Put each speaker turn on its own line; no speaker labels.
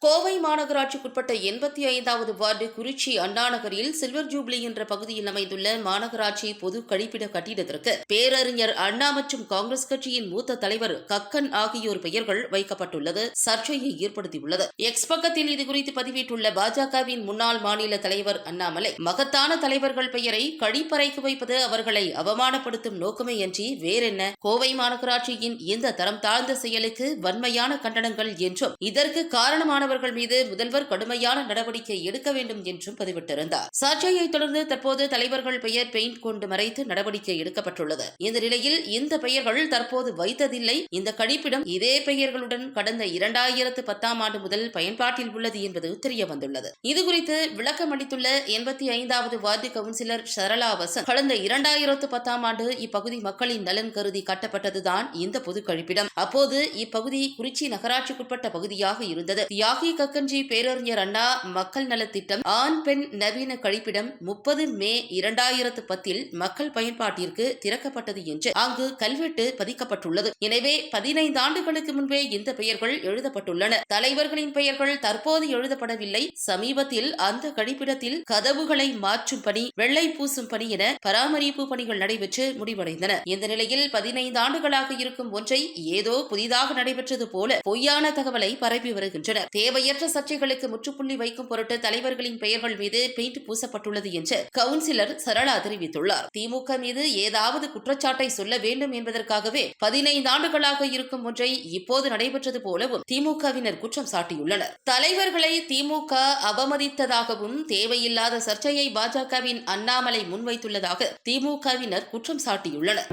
கோவை மாநகராட்சிக்குட்பட்ட 85வது வார்டு குறிச்சி அண்ணாநகரில் silver jubilee என்ற பகுதியில் அமைந்துள்ள மாநகராட்சி பொது கழிப்பிட கட்டிடத்திற்கு பேரறிஞர் அண்ணா மற்றும் காங்கிரஸ் கட்சியின் மூத்த தலைவர் கக்கன் ஆகியோர் பெயர்கள் வைக்கப்பட்டுள்ளது சர்ச்சையை ஏற்படுத்தியுள்ளது. எக்ஸ் பக்கத்தில் இதுகுறித்து பதிவிட்டுள்ள பாஜகவின் முன்னாள் மாநில தலைவர் அண்ணாமலை, மகத்தான தலைவர்கள் பெயரை கழிப்பறைக்கு வைப்பது அவர்களை அவமானப்படுத்தும் நோக்கமே அன்றி வேறென்ன? கோவை மாநகராட்சியின் இந்த தரம் தாழ்ந்த செயலுக்கு வன்மையான கண்டனங்கள் என்றும் இதற்கு காரணமான மீது முதல்வர் கடுமையான நடவடிக்கை எடுக்க வேண்டும் என்றும் பதிவிட்டிருந்தார். சர்ச்சையை தொடர்ந்து தற்போது தலைவர்கள் பெயர் பெயிண்ட் கொண்டு மறைத்து நடவடிக்கை எடுக்கப்பட்டுள்ளது. இந்த நிலையில் இந்த பெயர்கள் தற்போது வைத்ததில்லை. இந்த கழிப்பிடம் இதே பெயர்களுடன் கடந்த 2010ஆம் ஆண்டு முதல் பயன்பாட்டில் உள்ளது என்பது தெரியவந்துள்ளது. இதுகுறித்து விளக்கம் அளித்துள்ள 85வது வார்டு கவுன்சிலர் சரளா வசந்த், கடந்த 2010ஆம் ஆண்டு இப்பகுதி மக்களின் நலன் கருதி கட்டப்பட்டதுதான் இந்த பொது கழிப்பிடம். அப்போது இப்பகுதி குறிச்சி நகராட்சிக்குட்பட்ட பகுதியாக இருந்தது. தியாகி கக்கன்ஜி பேரறிஞர் அண்ணா மக்கள் நலத்திட்டம் ஆண் பெண் நவீன கழிப்பிடம் 30 மே 2010இல் மக்கள் பயன்பாட்டிற்கு திறக்கப்பட்டது என்று அங்கு கல்வெட்டு பதிக்கப்பட்டுள்ளது. எனவே 15 ஆண்டுகளுக்கு முன்பே இந்த பெயர்கள் எழுதப்பட்டுள்ளன. தலைவர்களின் பெயர்கள் தற்போது எழுதப்படவில்லை. சமீபத்தில் அந்த கழிப்பிடத்தில் கதவுகளை மாற்றும் பணி, வெள்ளை பூசும் பணி என பராமரிப்பு பணிகள் நடைபெற்று முடிவடைந்தன. இந்த நிலையில் 15 ஆண்டுகளாக இருக்கும் ஒன்றை ஏதோ புதிதாக நடைபெற்றது போல பொய்யான தகவலை பரப்பி வருகின்றனர். தேவையற்ற சர்ச்சைகளுக்கு முற்றுப்புள்ளி வைக்கும் பொருட்டு தலைவர்களின் பெயர்கள் மீது பெயிண்ட் பூசப்பட்டுள்ளது என்று கவுன்சிலர் சரளா தெரிவித்துள்ளார். திமுக மீது ஏதாவது குற்றச்சாட்டை சொல்ல வேண்டும் என்பதற்காகவே 15 ஆண்டுகளாக இருக்கும் ஒன்றை இப்போது நடைபெற்றது போலவும் திமுகவினர் குற்றம் சாட்டியுள்ளனர். தலைவர்களை திமுக அவமதித்ததாகவும் தேவையில்லாத சர்ச்சையை பாஜகவின் அண்ணாமலை முன்வைத்துள்ளதாக திமுகவினர் குற்றம் சாட்டியுள்ளனர்.